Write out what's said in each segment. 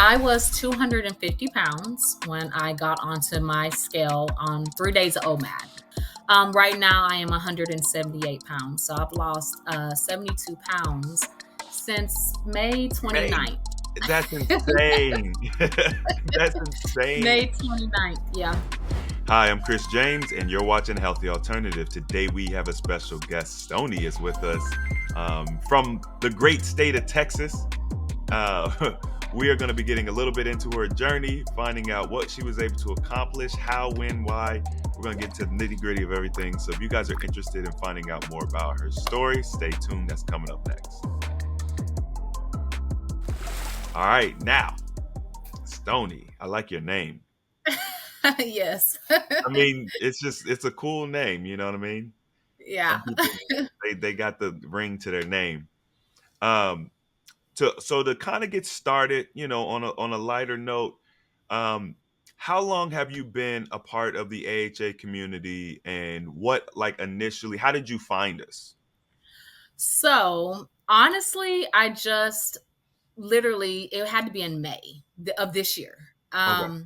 I was 250 pounds when I got onto my scale on 3 days of OMAD. Right now, I am 178 pounds. So I've lost 72 pounds since May Hey, 29th. that's insane. That's insane. May 29th. Yeah. Hi, I'm Chris James, and you're watching Healthy Alternative. Today we have a special guest. Stoney is with us from the great state of Texas. We are going to be getting a little bit into her journey, finding out what she was able to accomplish, how, when, why. We're going to get to the nitty gritty of everything. So if you guys are interested in finding out more about her story, stay tuned. That's coming up next. All right, now, Stoney, I like your name. Yes. I mean, it's a cool name, you know what I mean? Yeah. Some people they got the ring to their name. Um to kind of get started, on a lighter note, um how long have you been a part of the AHA community, and what, like, initially, how did you find us? So honestly, I just literally, it had to be in May of this year. Okay.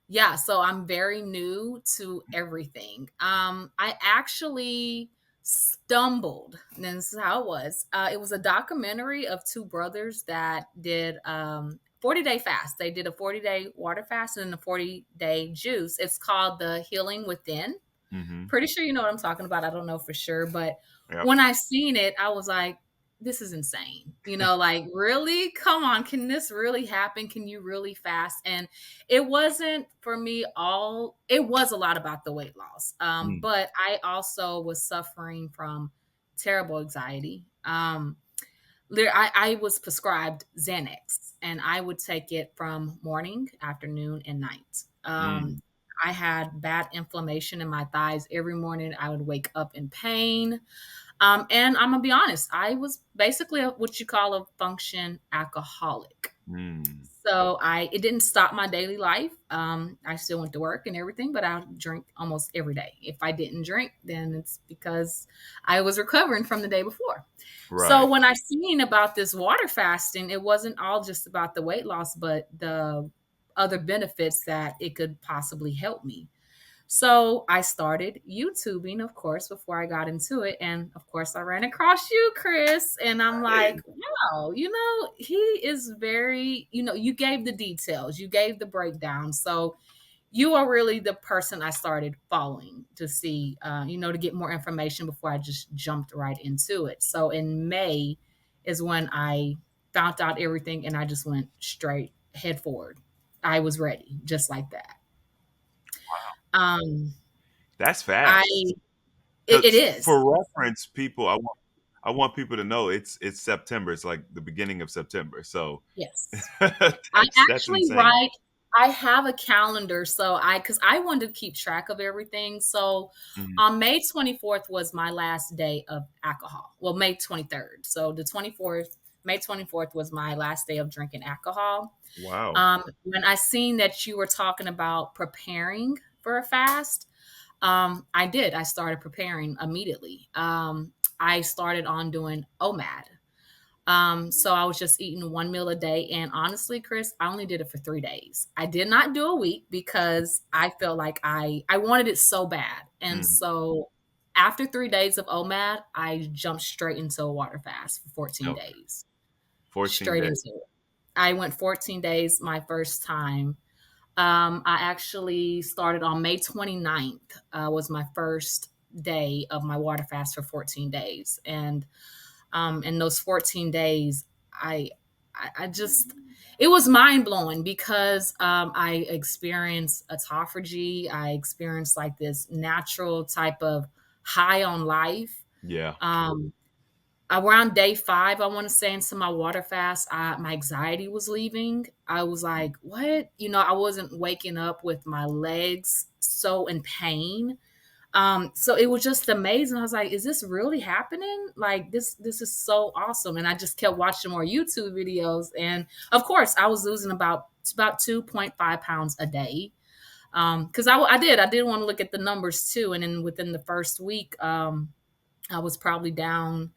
Yeah, so I'm very new to everything. I actually stumbled, and this is how it was. It was a documentary of two brothers that did 40-day fast. They did a 40-day water fast and a 40-day juice. It's called the Healing Within. Mm-hmm. Pretty sure you know what I'm talking about. I don't know for sure, but Yep. when I seen it, I was like, this is insane. Like, really? Come on, can this really happen? Can you really fast? And it wasn't for me all, it was a lot about the weight loss. Mm. But I also was suffering from terrible anxiety. I was prescribed Xanax, and I would take it from morning, afternoon, and night. Mm. I had bad inflammation in my thighs. Every morning I would wake up in pain. And I'm gonna be honest, I was basically what you call a function alcoholic. Mm. So it didn't stop my daily life. I still went to work and everything, but I drink almost every day. If I didn't drink, then it's because I was recovering from the day before. So Right. when I seen about this water fasting, it wasn't all just about the weight loss, but the other benefits that it could possibly help me. So I started YouTubing, of course, before I got into it. And of course, I ran across you, Chris. And I'm like, Hey. wow, he is very, you gave the details, you gave the breakdown. So you are really the person I started following to see, to get more information before I just jumped right into it. So in May is when I found out everything and I just went straight head forward. I was ready, just like that. Um, That's I fast. it Because is. for reference, people, I want people to know it's September. It's like the beginning of September. So Yes. I that's actually insane. write I have a calendar, so because I wanted to keep track of everything. So Mhm. on May 24th was my last day of alcohol. Well, May 23rd. So the 24th, May 24th was my last day of drinking alcohol. Wow. When I seen that you were talking about preparing for a fast, I did. I started preparing immediately. I started on doing OMAD. So I was just eating one meal a day. And honestly, Chris, I only did it for 3 days. I did not do a week because I felt like I wanted it so bad. And Mm. so after 3 days of OMAD, I jumped straight into a water fast for 14 Okay. days. 14 Straight days. into it. I went 14 days my first time. I actually started on May 29th, was my first day of my water fast for 14 days. And in those 14 days, I, I just, it was mind blowing because I experienced autophagy. I experienced like this natural type of high on life. Yeah. Um, Around day 5, I want to say, into my water fast, my anxiety was leaving. I was like, what? I wasn't waking up with my legs so in pain. So it was just amazing. I was like, is this really happening? Like, this is so awesome. And I just kept watching more YouTube videos. And of course, I was losing about 2.5 pounds a day. Because I did want to look at the numbers too. And then within the first week, I was probably down,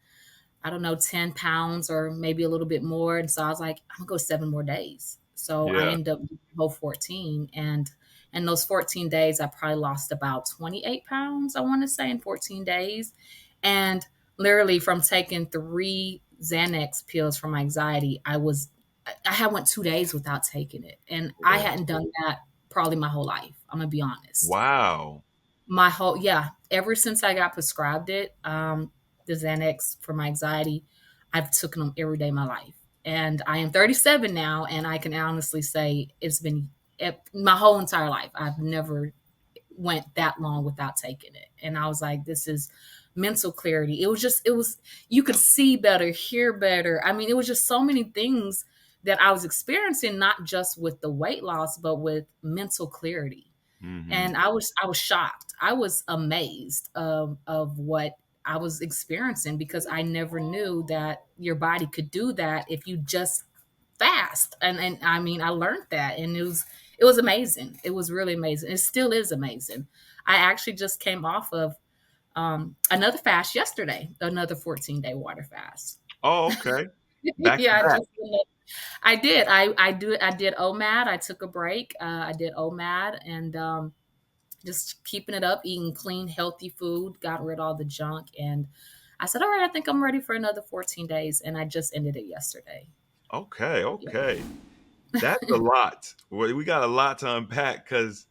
I don't know, 10 pounds or maybe a little bit more. And so I was like, I'm gonna go 7 more days. So I Yeah. ended up doing the whole 14. And in those 14 days, I probably lost about 28 pounds, I want to say, in 14 days. And literally from taking 3 Xanax pills for my anxiety, I had went 2 days without taking it. And I Yeah. hadn't done that probably my whole life. I'm gonna be honest. Wow. My whole Yeah, ever since I got prescribed it, the Xanax for my anxiety, I've taken them every day of my life. And I am 37 now, and I can honestly say it's been my whole entire life. I've never went that long without taking it. And I was like, this is mental clarity. You could see better, hear better. I mean, it was just so many things that I was experiencing, not just with the weight loss, but with mental clarity. Hmm. And I was shocked. I was amazed of what I was experiencing, because I never knew that your body could do that if you just fast. And I mean, I learned that, and it was amazing. It was really amazing. It still is amazing. I actually just came off of another fast yesterday, another 14-day water fast. Oh, okay. Back to Yeah, back. I did. I did OMAD. I took a break. I did OMAD, and just keeping it up, eating clean, healthy food, got rid of all the junk. And I said, all right, I think I'm ready for another 14 days. And I just ended it yesterday. Okay. Yeah. Okay. That's a lot. We got a lot to unpack because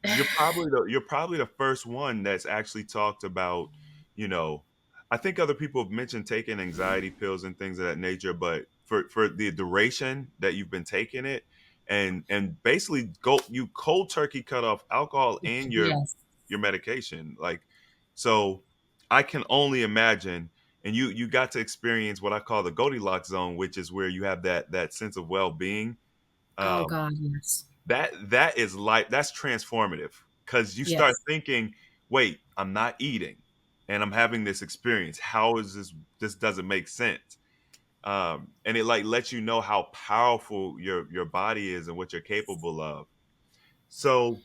you're probably the first one that's actually talked about, you know, I think other people have mentioned taking anxiety pills and things of that nature, but for the duration that you've been taking it and basically go you cold turkey cut off alcohol and Yes. your medication. Like so I can only imagine and you got to experience what I call the Goldilocks zone, which is where you have that sense of well-being. Oh um, God, yes. that is like that's transformative because you start Yes. thinking, wait, I'm not eating and I'm having this experience. How is this doesn't make sense. And it like lets you know how powerful your body is and what you're capable of. So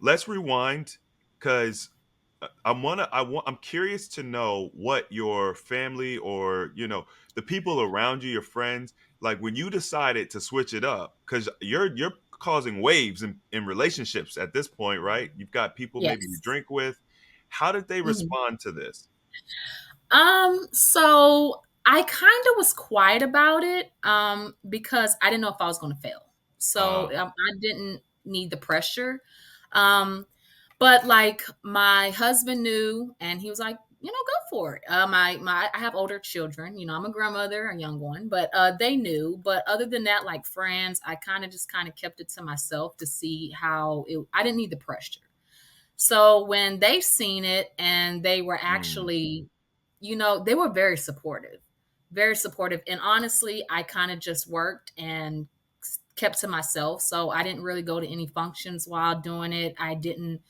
let's rewind because I'm curious to know what your family or the people around you, your friends, like when you decided to switch it up because you're causing waves in relationships at this point, right? You've got people maybe you Yes. drink with. How did they Mhm. respond to this? So I kind of was quiet about it, because I didn't know if I was going to fail. So I didn't need the pressure. Um, but like my husband knew, and he was like, go for it. I have older children. I'm a grandmother, a young one, but they knew. But other than that, like friends, I kind of kept it to myself to see how it. I didn't need the pressure. So when they seen it and they were Mm, actually, they were very supportive, very supportive. And honestly, I kind of just worked and kept to myself. So I didn't really go to any functions while doing it. I didn't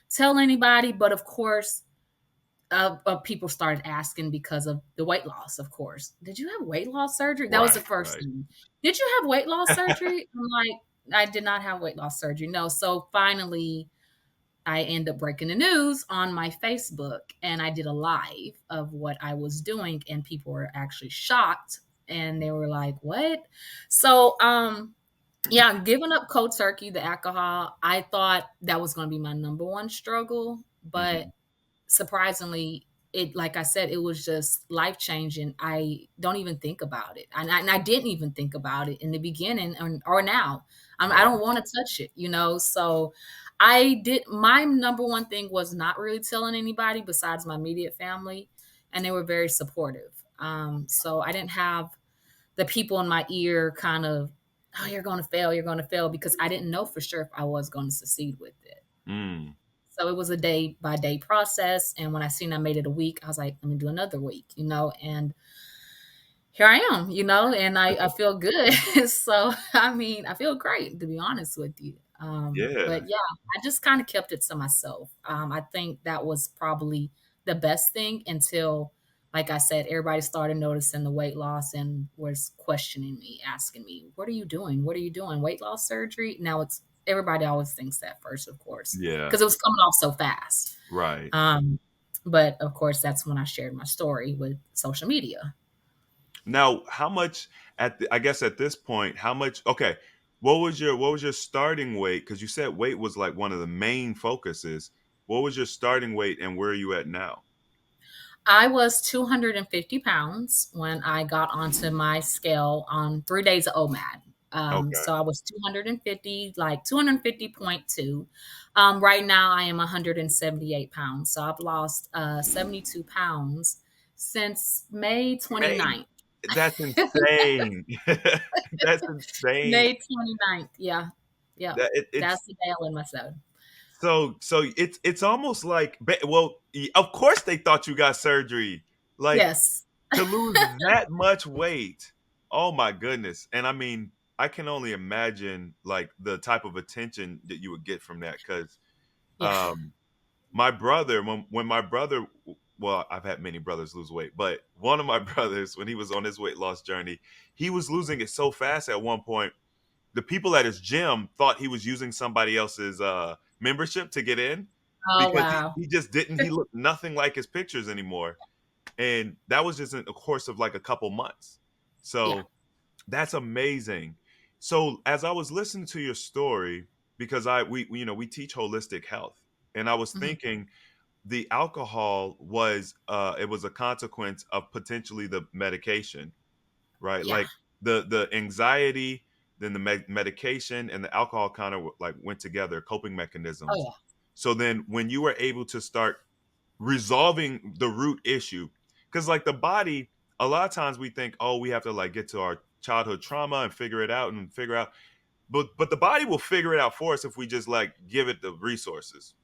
tell anybody, but of course, people started asking because of the weight loss. Of course, did you have weight loss surgery? That was the right, first right. thing. Did you have weight loss surgery? I'm like, I did not have weight loss surgery. No. So finally, I end up breaking the news on my Facebook, and I did a live of what I was doing, and people were actually shocked, and they were like, "What?" So, yeah, giving up cold turkey, the alcohol, I thought that was going to be my number one struggle, but Mhm. surprisingly, it like I said, it was just life changing. I don't even think about it, and I didn't even think about it in the beginning, or now. I Right. don't want to touch it. So I did. My number one thing was not really telling anybody besides my immediate family, and they were very supportive. So I didn't have the people in my ear kind of, oh, you're going to fail, because I didn't know for sure if I was going to succeed with it. Mm, So it was a day by day process. And when I seen I made it a week, I was like, let me do another week. And here I am, and I feel good. So, I mean, I feel great, to be honest with you. But yeah. yeah, I just kind of kept it to myself. I think that was probably the best thing until, like I said, everybody started noticing the weight loss and was questioning me, asking me, what are you doing? What are you doing? Weight loss surgery? Now everybody always thinks that first, of course, Yeah. because it was coming off so fast. Right. Um, but of course, that's when I shared my story with social media. Now, how much I guess at this point, how much okay, what was your starting weight? Because you said weight was like one of the main focuses. What was your starting weight, and where are you at now? I was 250 pounds when I got onto my scale on 3 days of OMAD. Okay. So I was 250, like 250.2. Right now, I am 178 pounds. So I've lost 72 pounds since May May 29th. That's insane. That's insane. May 29th. Yeah. Yeah. That That's it's the day I win my episode. so it's almost like well, of course they thought you got surgery. Like Yes. to lose that much weight. Oh my goodness. And I mean, I can only imagine like the type of attention that you would get from that cuz Yeah. my brother when my brother well, I've had many brothers lose weight, but one of my brothers when he was on his weight loss journey, he was losing it so fast at one point. The people at his gym thought he was using somebody else's membership to get in Oh, because wow. he just didn't he looked nothing like his pictures anymore. And that was just in a course of like a couple months. Yeah. So that's amazing. So as I was listening to your story, because we teach holistic health, and I was Mhm. thinking the alcohol was it was a consequence of potentially the medication, right? Yeah. Like the anxiety, then the medication, and the alcohol kind of like went together, coping Oh, mechanisms. yeah. So then when you were able to start resolving the root issue, because like the body, a lot of times we think, oh, we have to like get to our childhood trauma and figure it out and figure out, but the body will figure it out for us if we just like give it the resources.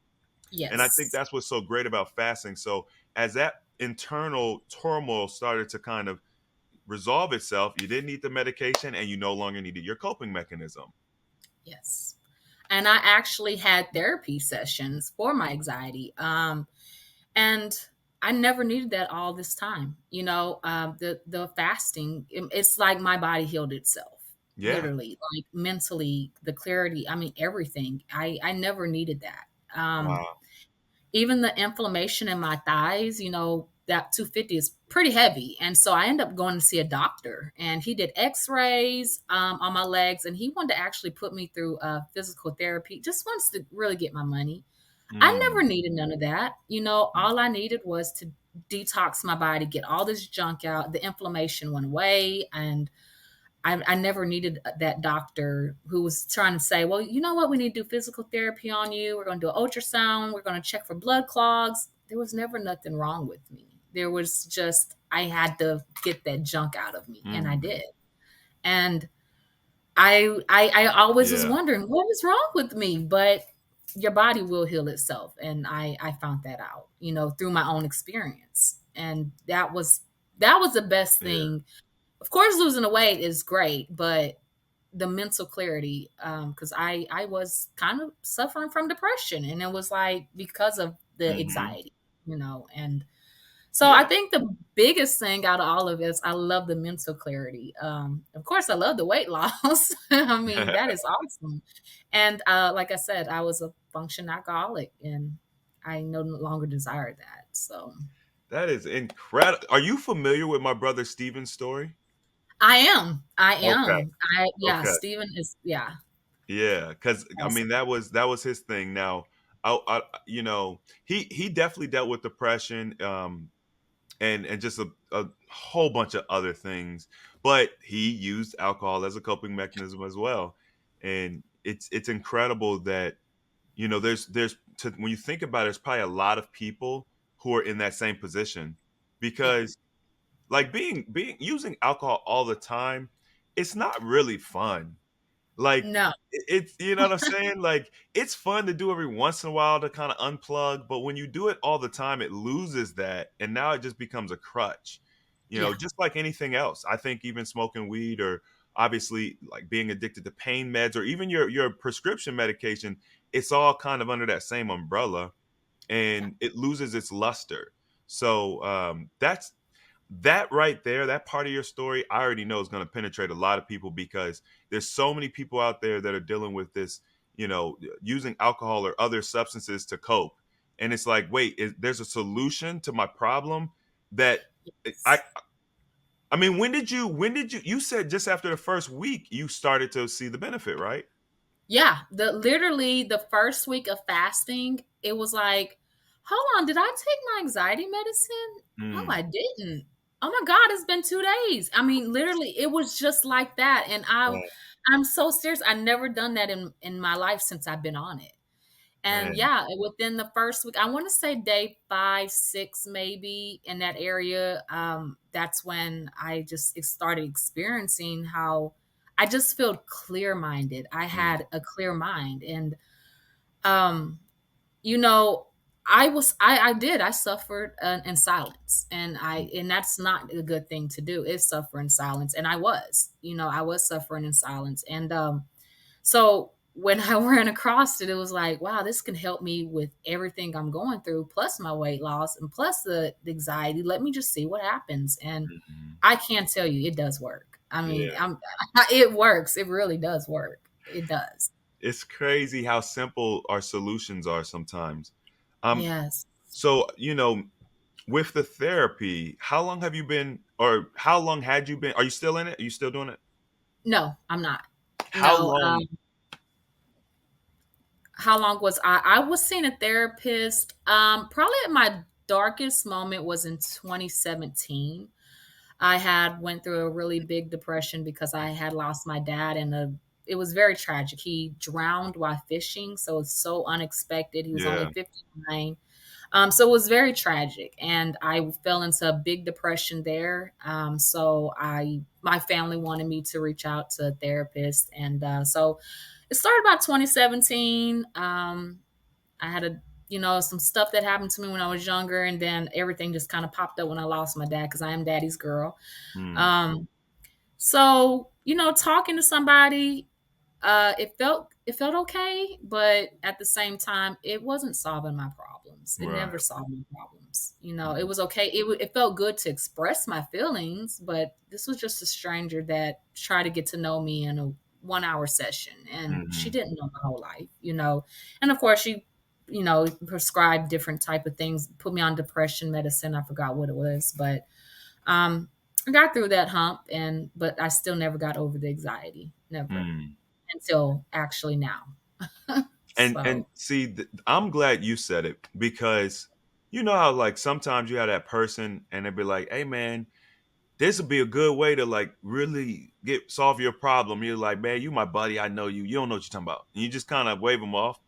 And I think Yes. that's what's so great about fasting. So as that internal turmoil started to kind of resolve itself, you didn't need the medication and you no longer needed your coping mechanism. Yes. And I actually had therapy sessions for my anxiety. And I never needed that all this time. The fasting, it's like my body healed itself, Yeah. literally, like mentally, the clarity. I mean, everything. I never needed that. Um, Wow. Even the inflammation in my thighs, that 250 is pretty heavy. And so I ended up going to see a doctor, and he did x-rays on my legs, and he wanted to actually put me through physical therapy, just wants to really get my money. I never Mm. needed none of that. All I needed was to detox my body, get all this junk out. The inflammation went away, and I never needed that doctor who was trying to say, well, you know what? We need to do physical therapy on you. We're going to do an ultrasound. We're going to check for blood clogs. There was never nothing wrong with me. There was just, I had to get that junk out of me, and I Mm. did. And I always was Yeah. wondering what is wrong with me, but your body will heal itself, and I found that out, through my own experience, and that was the best Yeah. thing. Of course, losing the weight is great, but the mental clarity, because I was kind of suffering from depression, and it was like because of the Hmm. anxiety, and so I Yeah. think the biggest thing out of all of this, I love the mental clarity. Of course, I love the weight loss. I mean, that is awesome. And like I said, I was a functioning alcoholic, and I no longer desire that. So That is incredible. Are you familiar with my brother Steven's story? I am. I Okay. am. Yeah, Okay. Steven is, yeah. Yeah, because I Awesome. mean that was his thing. Now, he definitely dealt with depression, and just a whole bunch of other things, but he used alcohol as a coping mechanism as well. And it's incredible that there's when you think about it, there's probably a lot of people who are in that same position Yeah. because like being using alcohol all the time, it's not really fun. Like, No. it's you know what I'm saying? Like, it's fun to do every once in a while to kinda unplug, but when you do it all the time, it loses that, and now it just becomes a crutch, Yeah. just like anything else. I think even smoking weed or obviously, like, being addicted to pain meds or even your prescription medication, it's all kind of under that same umbrella, Yeah. and it loses its luster. So, that right there, that part of your story, I already know is going to penetrate a lot of people because there's so many people out there that are dealing with this, using alcohol or other substances to cope. And it's like, wait, there's a solution to my problem that I Yes. I mean, you said just after the first week you started to see the benefit, right? Yeah, the literally the first week of fasting, it was like, hold on, did I take my anxiety medicine? No, Mm, I didn't. Oh my God, it's been 2 days. I mean, literally, it was just like that. And wow, I'm so serious. I never done that in my life since I've been on it. And man. yeah, within the first week, I want to say day 5, 6, maybe in that area. That's when I just started experiencing how I just felt clear minded. I Mm, had a clear mind. And, um, you know, I suffered in silence. mm, And that's not a good thing to do is suffer in silence. And I was suffering in silence. And, so when I ran across it, it was like, wow, this can help me with everything I'm going through, plus my weight loss and plus the anxiety. Let me just see what happens. And mhm. I can't tell you, it does work. I mean, Yeah. it works. It really does work. It does. It's crazy how simple our solutions are sometimes. Um, Yes. so with the therapy, how long have you been, or how long had you been? Are you still in it? Are you still doing it? No, I'm not. How No. long? How long was I? I was seeing a therapist. Probably at my darkest moment was in 2017. I had went through a really big depression because I had lost my dad and it was very tragic. He drowned while fishing, so it's so unexpected. He was only Yeah. 59. So it was very tragic, and I fell into a big depression there. So my family wanted me to reach out to a therapist, and so it started about 2017. I had some stuff that happened to me when I was younger, and then everything just kind of popped up when I lost my dad because I am daddy's girl. Mm, Um, so talking to somebody, it felt okay, but at the same time, it wasn't solving my problems. It right. never solved my problems. It Mhm, was okay. It felt good to express my feelings, but this was just a stranger that tried to get to know me in a 1 hour session, and she mhm, didn't know my whole life. And of course, she, prescribed different type of things, put me on depression medicine. I forgot what it was, but um, I got through that hump, but I still never got over the anxiety. Never mm. until actually now. And So see, I'm glad you said it, because you know how like sometimes you have that person and they'd be like, "Hey, man, this would be a good way to like really get solve your problem." You're like, "Man, you my buddy. I know you. You don't know what you're talking about." And you just kind of wave them off.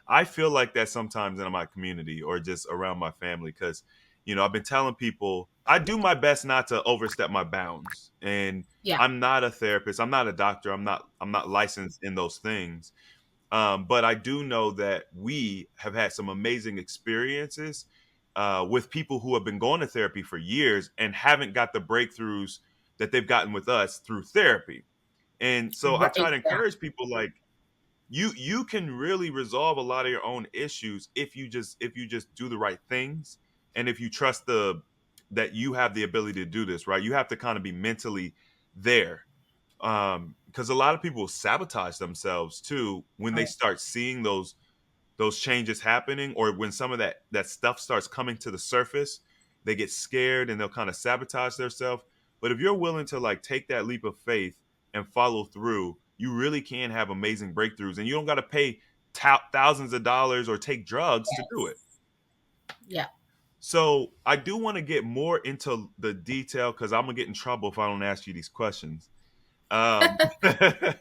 I feel like that sometimes in my community or just around my family, because I've been telling people I do my best not to overstep my bounds, and yeah, I'm not a therapist. I'm not a doctor. I'm not licensed in those things. But I do know that we have had some amazing experiences with people who have been going to therapy for years and haven't got the breakthroughs that they've gotten with us through therapy. And so I try right. to Yeah. encourage people like you can really resolve a lot of your own issues if you just do the right things, and if you trust the that you have the ability to do this, right? You have to kind of be mentally there, because a lot of people sabotage themselves too when they Right. start seeing those changes happening, or when some of that stuff starts coming to the surface. They get scared and they'll kind of sabotage themselves. But if you're willing to like take that leap of faith and follow through, you really can have amazing breakthroughs, and you don't got to pay thousands of dollars or take drugs to do it. Yes. Yeah. So I do want to get more into the detail, because I'm gonna get in trouble if I don't ask you these questions. um I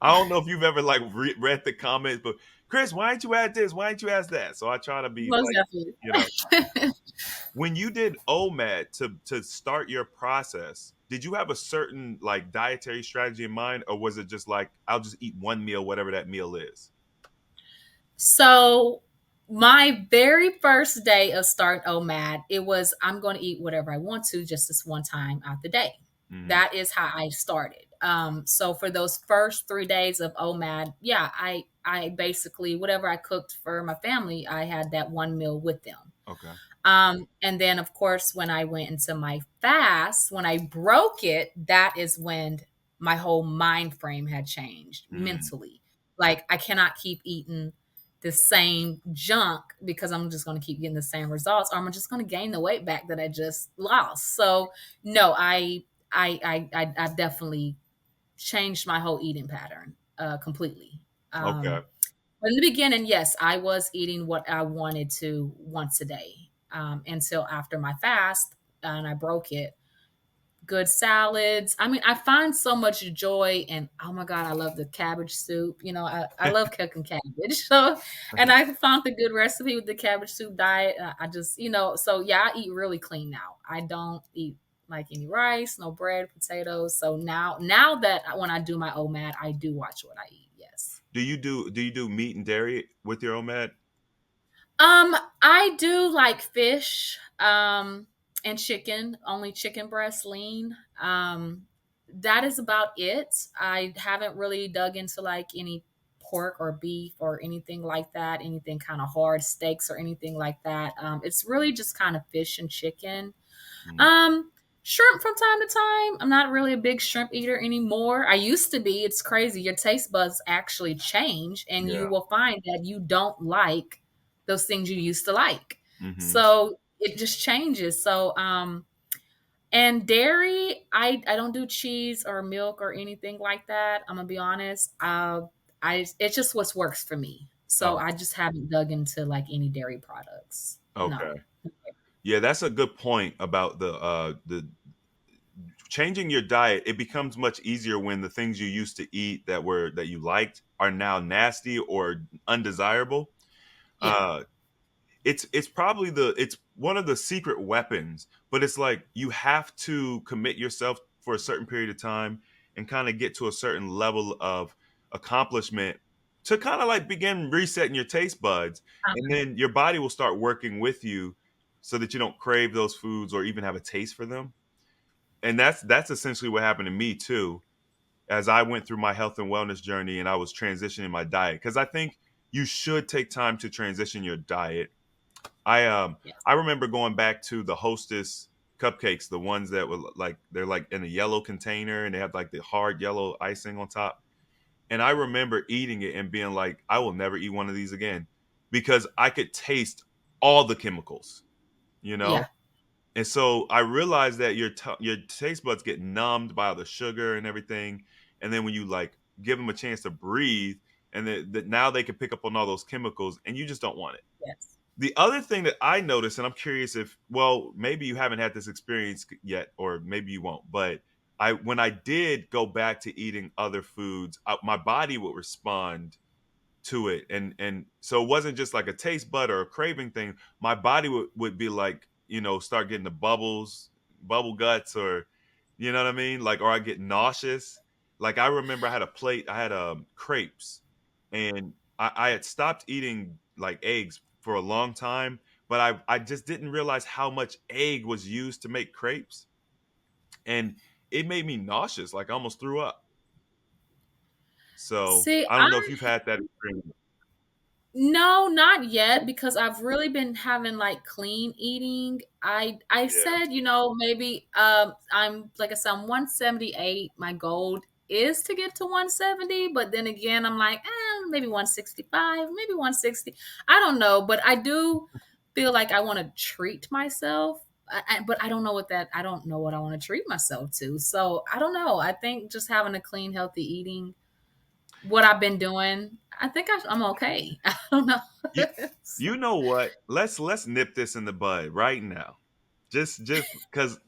don't know if you've ever like read the comments, but Chris, why ain't you add this? Why ain't you ask that? So I try to be Most like, you know, definitely. when you did OMAD to start your process, did you have a certain like dietary strategy in mind, or was it just like I'll just eat one meal, whatever that meal is? So my very first day of start OMAD, it was I'm going to eat whatever I want to just this one time out the day. Hmm. That is how I started. So for those first 3 days of OMAD, yeah, I basically whatever I cooked for my family, I had that one meal with them. Okay. And then, of course, when I went into my fast, when I broke it, that is when my whole mind frame had changed Mm, mentally. Like, I cannot keep eating the same junk because I'm just going to keep getting the same results, or I'm just going to gain the weight back that I just lost. So, no, I've definitely changed my whole eating pattern completely. Okay. But in the beginning, yes, I was eating what I wanted to once a day until after my fast, and I broke it. Good salads. I mean, I find so much joy and oh my God, I love the cabbage soup. I love cooking cabbage. So, and I found the good recipe with the cabbage soup diet. I just, so yeah, I eat really clean now. I don't eat like any rice, no bread, potatoes. So now that when I do my OMAD, I do watch what I eat. Yes. Do you do meat and dairy with your OMAD? I do like fish, and chicken, only chicken breast lean. That is about it. I haven't really dug into like any pork or beef or anything like that, anything kind of hard steaks or anything like that. It's really just kind of fish and chicken. Mm, Um, Shrimp from time to time. I'm not really a big shrimp eater anymore. I used to be. It's crazy. Your taste buds actually change, and you yeah. will find that you don't like those things you used to like. Hmm. So it just changes. So, and dairy, I don't do cheese or milk or anything like that. I'm gonna be honest. It's just what works for me. So Oh, I just haven't dug into like any dairy products. okay. No. Yeah, that's a good point about the changing your diet. It becomes much easier when the things you used to eat that you liked are now nasty or undesirable. Yeah. Uh, it's probably it's one of the secret weapons, but it's like you have to commit yourself for a certain period of time and kind of get to a certain level of accomplishment to kind of like begin resetting your taste buds, and Uh-huh. then your body will start working with you so that you don't crave those foods or even have a taste for them. And that's essentially what happened to me too, as I went through my health and wellness journey and I was transitioning my diet, because I think you should take time to transition your diet. I remember going back to the Hostess cupcakes, the ones that were like they're like in a yellow container and they have like the hard yellow icing on top. And I remember eating it and being like, I will never eat one of these again because I could taste all the chemicals, you know? Yeah. And so I realized that your taste buds get numbed by all the sugar and everything. And then when you like give them a chance to breathe, and that now they can pick up on all those chemicals, and you just don't want it. Yes. The other thing that I noticed, and I'm curious if, well, maybe you haven't had this experience yet, or maybe you won't, but when I did go back to eating other foods, my body would respond to it, and so it wasn't just like a taste bud or a craving thing. My body would be like, start getting the bubble guts, or you know what I mean, like, or I get nauseous. Like, I remember I had crepes, and I had stopped eating like eggs for a long time, but I just didn't realize how much egg was used to make crepes, and it made me nauseous, like I almost threw up. So See, I don't know if you've had that experience. no, not yet because I've really been having like clean eating. I Yeah. said, maybe I'm like I said, I'm 178. My goal is to get to 170, but then again, I'm like, maybe 165, maybe 160. I don't know, but I do feel like I want to treat myself. But I don't know what I want to treat myself to. So I don't know. I think just having a clean, healthy eating what I've been doing, I think I'm okay. I don't know. You you know what? Let's nip this in the bud right now. Just because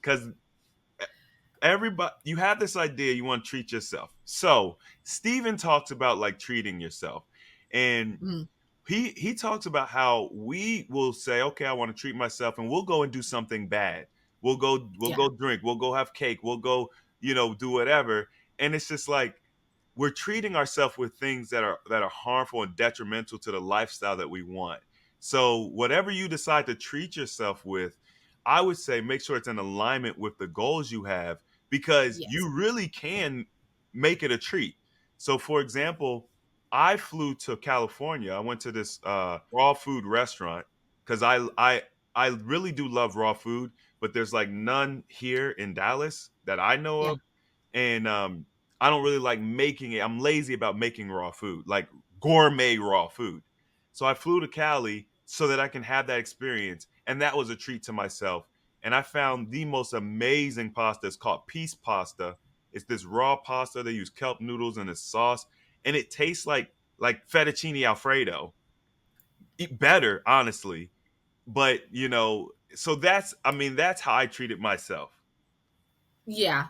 everybody, you have this idea you want to treat yourself. So Steven talks about like treating yourself. And Mm, he talks about how we will say, okay, I want to treat myself, and we'll go and do something bad. We'll yeah. go drink, we'll go have cake, we'll go, do whatever. And it's just like we're treating ourselves with things that are harmful and detrimental to the lifestyle that we want. So whatever you decide to treat yourself with, I would say make sure it's in alignment with the goals you have, because Yes. you really can make it a treat. So for example, I flew to California. I went to this raw food restaurant because I really do love raw food, but there's like none here in Dallas that I know Yeah. of, and I don't really like making it. I'm lazy about making raw food, like gourmet raw food. So I flew to Cali so that I can have that experience, and that was a treat to myself. and I found the most amazing pasta. It's called peace pasta. It's this raw pasta. They use kelp noodles and a sauce, and it tastes like fettuccine alfredo. Eat better, honestly. But so that's, I mean, that's how I treat it myself. Yeah.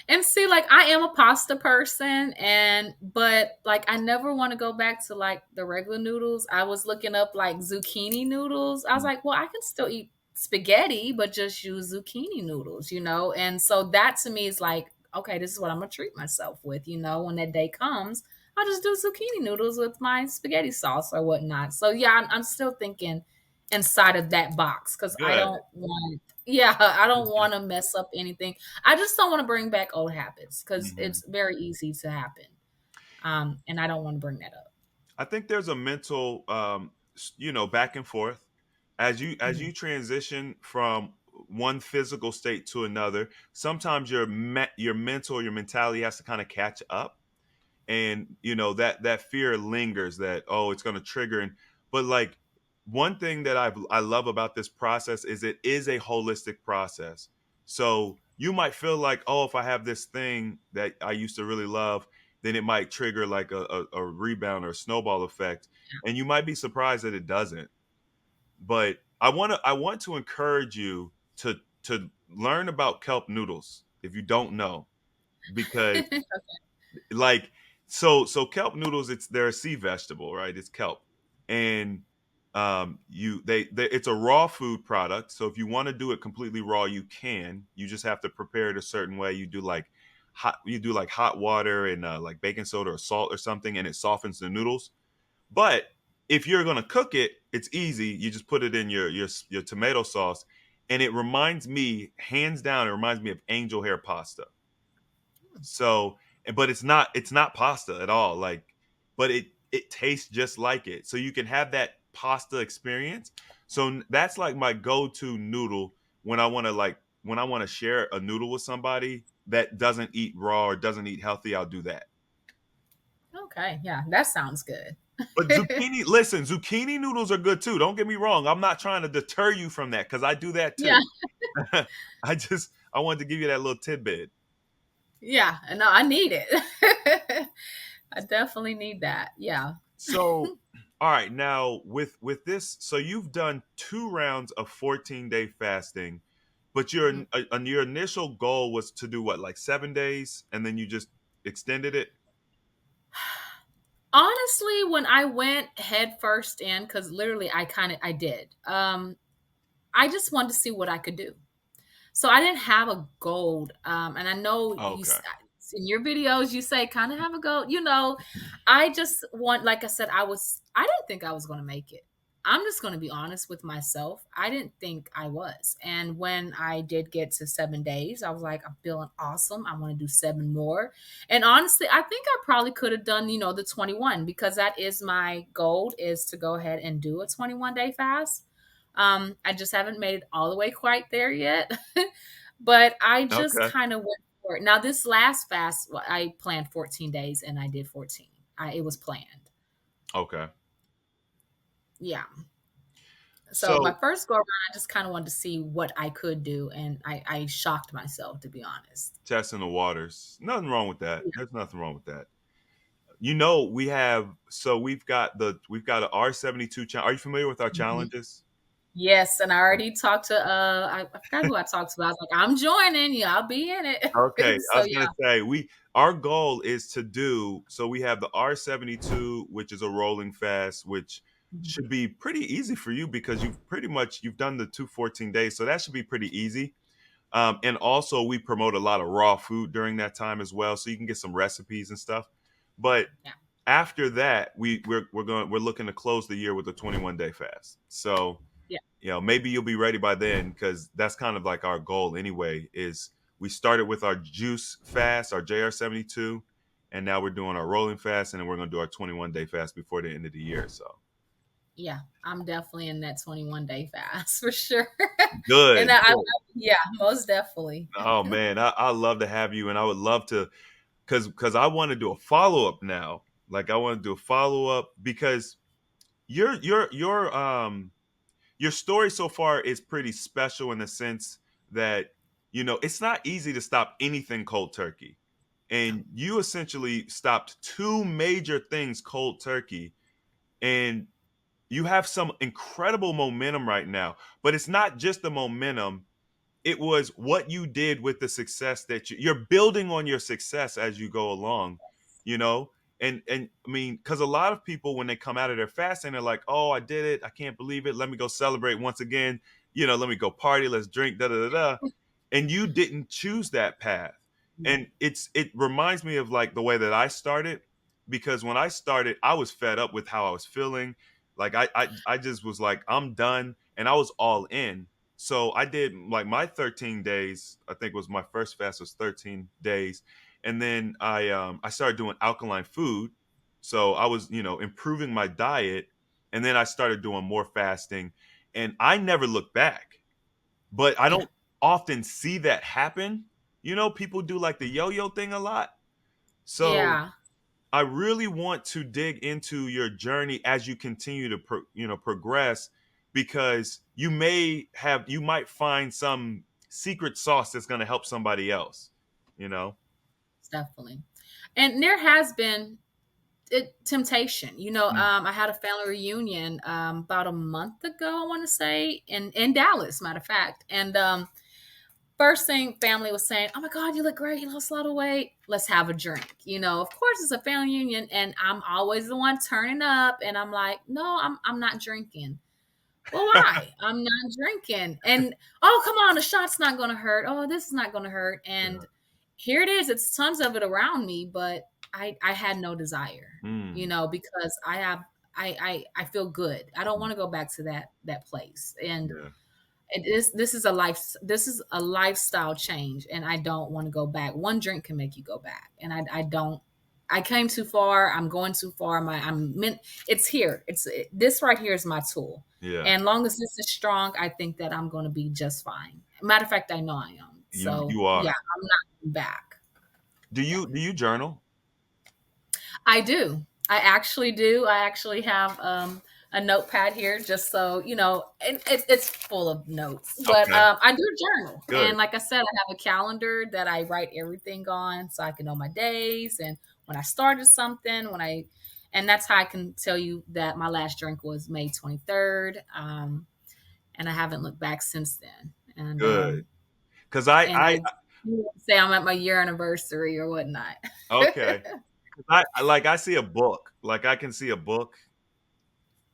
And see, like I am a pasta person and but like I never want to go back to like the regular noodles. I was looking up like zucchini noodles. I was like, well, I can still eat spaghetti, but just use zucchini noodles, you know? And so that to me is like, okay, this is what I'm gonna treat myself with, you know, when that day comes. I'll just do zucchini noodles with my spaghetti sauce or whatnot. So yeah, I'm still thinking inside of that box because I Good. don't want yeah, I don't want to mess up anything. I just don't want to bring back old habits because Mhm. it's very easy to happen. And I don't want to bring that up. I think there's a mental, back and forth as Mhm. you transition from one physical state to another. Sometimes your mental, your mentality has to kind of catch up, and that fear lingers, that, oh, it's going to trigger. And but like, one thing that I love about this process is it is a holistic process. So you might feel like, oh, if I have this thing that I used to really love, then it might trigger like a rebound or a snowball effect, and you might be surprised that it doesn't. But I want to encourage you to learn about kelp noodles if you don't know, because like, so kelp noodles, they're a sea vegetable, right? It's kelp. And you they it's a raw food product. So if you want to do it completely raw, you can. You just have to prepare it a certain way. You do like hot water and like baking soda or salt or something, and it softens the noodles. But if you're going to cook it, it's easy. You just put it in your tomato sauce, and it reminds me, hands down, it reminds me of angel hair pasta. So, but it's not pasta at all. Like, but it tastes just like it. So you can have that pasta experience. So that's like my go-to noodle when I want to share a noodle with somebody that doesn't eat raw or doesn't eat healthy. I'll do that. Okay, yeah, that sounds good. But zucchini noodles are good too. Don't get me wrong. I'm not trying to deter you from that, because I do that Yeah, too. I wanted to give you that little tidbit. yeah, no, I need it. I definitely need that. Yeah. So, all right, now with this, so you've done 2 rounds of 14-day fasting, but Mhm. your initial goal was to do what, like 7 days, and then you just extended it. Honestly, when I went head first in, because literally I did. I just wanted to see what I could do. So I didn't have a goal, and I know Okay. in your videos you say kind of have a goal. You know, I just want, like I said, I didn't think I was going to make it. I'm just going to be honest with myself. I didn't think I was, and when I did get to 7 days, I was like, I'm feeling awesome. I want to do seven more, and honestly, I think I probably could have done, you know, the 21 because that is my goal is to go ahead and do a 21-day fast. I just haven't made it all the way quite there yet. But I just Okay. kind of went for it. Now, this last fast, I planned 14 days and I did 14. It was planned. Okay. Yeah. So my So, first go around, I just kind of wanted to see what I could do, and I shocked myself, to be honest. testing the waters. Nothing wrong with that. Yeah. There's nothing wrong with that. We've got a R72 challenge. Are you familiar with our Mhm. challenges? Yes, and I already talked to I forgot who I talked to. I was like, I'm joining you. I'll be in Okay, it. I So was gonna yeah. say, our goal is to do, so we have the R72, which is a rolling fast, which Mhm. should be pretty easy for you because you've done the 2 14 days, so that should be pretty easy. And also we promote a lot of raw food during that time as well, so you can get some recipes and stuff. But Yeah. after that, we're looking to close the year with a 21-day fast. So Yeah. maybe you'll be ready by then, because that's kind of like our goal anyway. Is we started with our juice fast, our JR72, and now we're doing our rolling fast, and then we're going to do our 21-day fast before the end of the year. So Yeah, I'm definitely in that 21-day fast for sure. And good, I good. yeah, most definitely. Oh man, I love to have you, and I would love to, because I want to do a follow up now. Like, I want to do a follow up because your your your um your story so far is pretty special in the sense that, it's not easy to stop anything cold turkey. No. And you essentially stopped two major things cold turkey. And you have some incredible momentum right now. But it's not just the momentum, it was what you did with the success that you're building on your success as you go along, you know. And I mean, because a lot of people when they come out of their fasting, they're like, "Oh, I did it! I can't believe it! Let me go celebrate once again. Let me go party. Let's drink." Da da da da. And you didn't choose that path. No. And it reminds me of like the way that I started, because when I started, I was fed up with how I was feeling. Like I just was like, I'm done, and I was all in. So I did like my 13 days. I think was my first fast was 13 days, and then I started doing alkaline food. So I was improving my diet, and then I started doing more fasting, and I never looked back. But I Yeah. don't often see that happen. People do like the yo-yo thing a lot. So Yeah. I really want to dig into your journey as you continue to progress, because you might find some secret sauce that's going to help somebody else, you know. Definitely. And there has been temptation. Mm. I had a family reunion about a month ago, I want to say, in Dallas, matter of fact. And first thing family was saying, "Oh my God, you look great. You lost a lot of weight. Let's have a drink." Of course, it's a family reunion, and I'm always the one turning up, and I'm like, "No, I'm not drinking." Well, why? I'm not drinking. And oh, come on, the shot's not going to hurt. Oh, this is not going to hurt. Yeah. And here it is. It's tons of it around me, but I had no desire, Mm. because I feel good. I don't want to go back to that place. And Yeah. this is a lifestyle change, and I don't want to go back. One drink can make you go back, and I don't. I came too far. I'm going too far. I'm meant. It's here. This right here is my tool, Yeah. and long as this is strong, I think that I'm going to be just fine. Matter of fact, I know I am. You So you are. yeah, I'm not going back. Do you journal? I do. I actually do. I actually have a notepad here, just so and it's full of notes. But Okay. I do journal, Good. and like I said, I have a calendar that I write everything on, so I can know my days and when I started something, and that's how I can tell you that my last drink was May 23rd, and I haven't looked back since then. And Good. Because I I say I'm at my year anniversary or whatnot. okay. 'Cause I see a book. Like I can see a book.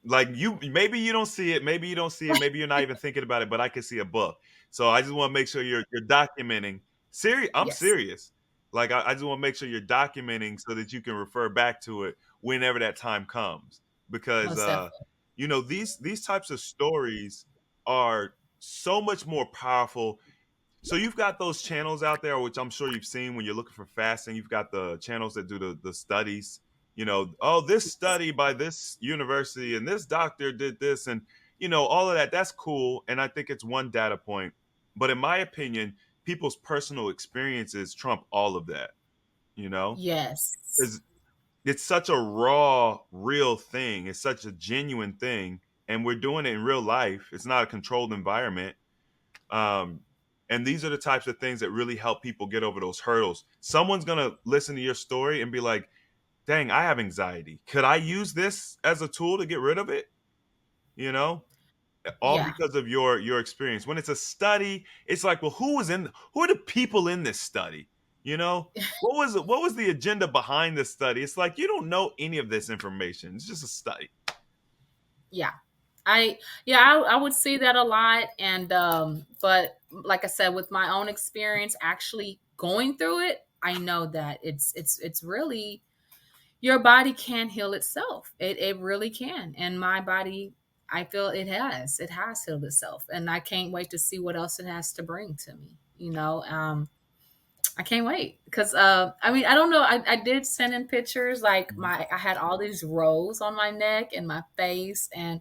Like maybe you don't see it, maybe you don't see it, maybe you're not even thinking about it, but I can see a book. So I just want to make sure you're documenting. Serious, I'm Yes, serious. Like I just want to make sure you're documenting so that you can refer back to it whenever that time comes. Because most definitely. these types of stories are so much more powerful. So you've got those channels out there, which I'm sure you've seen when you're looking for fasting. You've got the channels that do the studies. Oh, this study by this university and this doctor did this, and all of that. That's cool, and I think it's one data point. But in my opinion, people's personal experiences trump all of that. You know, Yes. because it's such a raw, real thing. It's such a genuine thing, and we're doing it in real life. It's not a controlled environment. um, and these are the types of things that really help people get over those hurdles. Someone's gonna listen to your story and be like, dang, I have anxiety, could I use this as a tool to get rid of it, you know all Yeah. because of your experience. When it's a study, it's like, well, who are the people in this study, you know what was the agenda behind this study? It's like you don't know any of this information. It's just a study. Yeah. I would see that a lot. And but like I said, with my own experience actually going through it, I know that it's really your body can heal itself. It really can. And my body, I feel it has healed itself. And I can't wait to see what else it has to bring to me. I can't wait because I mean, I don't know. I did send in pictures, like Mhm. I had all these rows on my neck and my face, and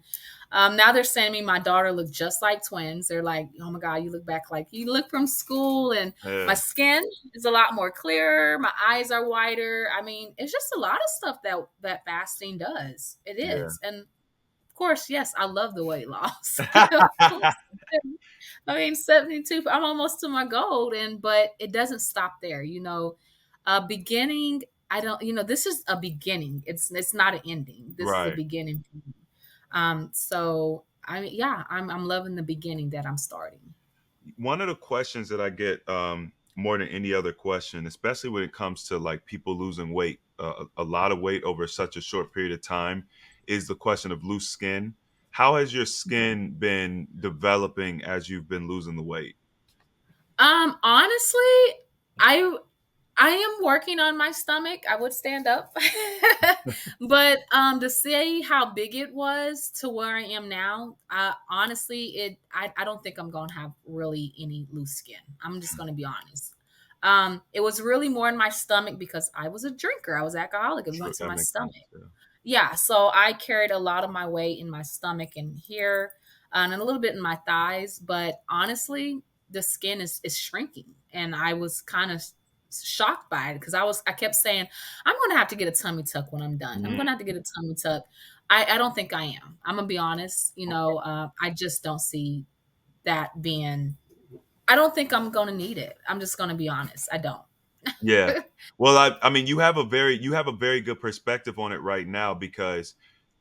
now they're sending me my daughter look just like twins. They're like, "Oh my God, you look back like you look from school," and my Yeah, skin is a lot more clearer. My eyes are whiter. I mean, it's just a lot of stuff that fasting does. It yeah. is, and of course, yes, I love the weight loss. Of course. I mean, 72, I'm almost to my goal, but it doesn't stop there, beginning, I don't, this is a beginning. It's not an ending. This is a Right. beginning for me. So I mean, yeah, I'm loving the beginning that I'm starting. One of the questions that I get more than any other question, especially when it comes to like people losing weight, a lot of weight over such a short period of time, is the question of loose skin. How has your skin been developing as you've been losing the weight? Honestly, I I am working on my stomach. I would stand up. But to say how big it was to where I am now, honestly, I don't think I'm gonna have really any loose skin. I'm just gonna be honest. It was really more in my stomach because I was a drinker. I was alcoholic. It True, went to that my makes sense. stomach. Yeah. Yeah, so I carried a lot of my weight in my stomach and here, and a little bit in my thighs. But honestly, the skin is shrinking, and I was kind of shocked by it because I kept saying I'm going to have to get a tummy tuck when I'm done. I'm Mhm. going to have to get a tummy tuck. I don't think I am. I'm gonna be honest. I just don't see that being. I don't think I'm going to need it. I'm just going to be honest. I don't. Yeah. Well, I mean, you have a very good perspective on it right now because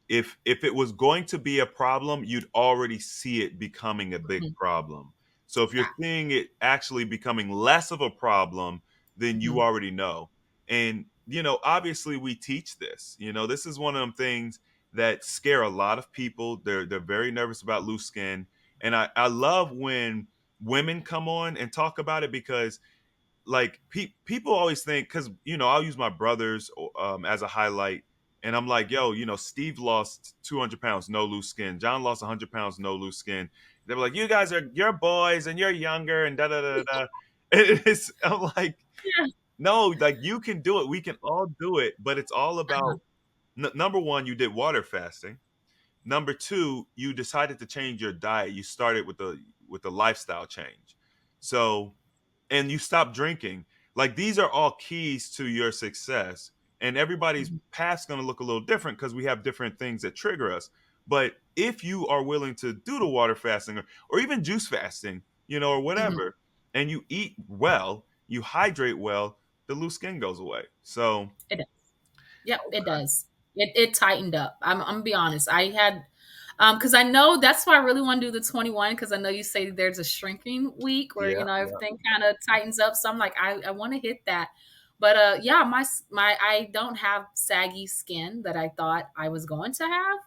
if it was going to be a problem, you'd already see it becoming a big Mhm. problem. So if you're Yeah. seeing it actually becoming less of a problem, then you Mhm. already know. And obviously we teach this. This is one of them things that scare a lot of people. They're very nervous about loose skin. And I love when women come on and talk about it because like people always think because I'll use my brothers as a highlight, and I'm like, yo, Steve lost 200 pounds, no loose skin. John lost 100 pounds, no loose skin. They're like, you guys are you're boys and you're younger and da da da da. I'm like, Yeah. no, like you can do it. We can all do it, but it's all Uh-huh. about number one, you did water fasting. Number two, you decided to change your diet. You started with the lifestyle change. So and you stop drinking. Like these are all keys to your success. And everybody's Mhm. path's going to look a little different because we have different things that trigger us. But if you are willing to do the water fasting or even juice fasting, or Mhm. whatever, and you eat well, you hydrate well, the loose skin goes away. So, It does. Yep, it does. It tightened up. I'm gonna be honest. I had because I know that's why I really want to do the 21 because I know you say there's a shrinking week where yeah, yeah. everything kind of tightens up. So I'm like I want to hit that. But yeah, my I don't have saggy skin that I thought I was going to have.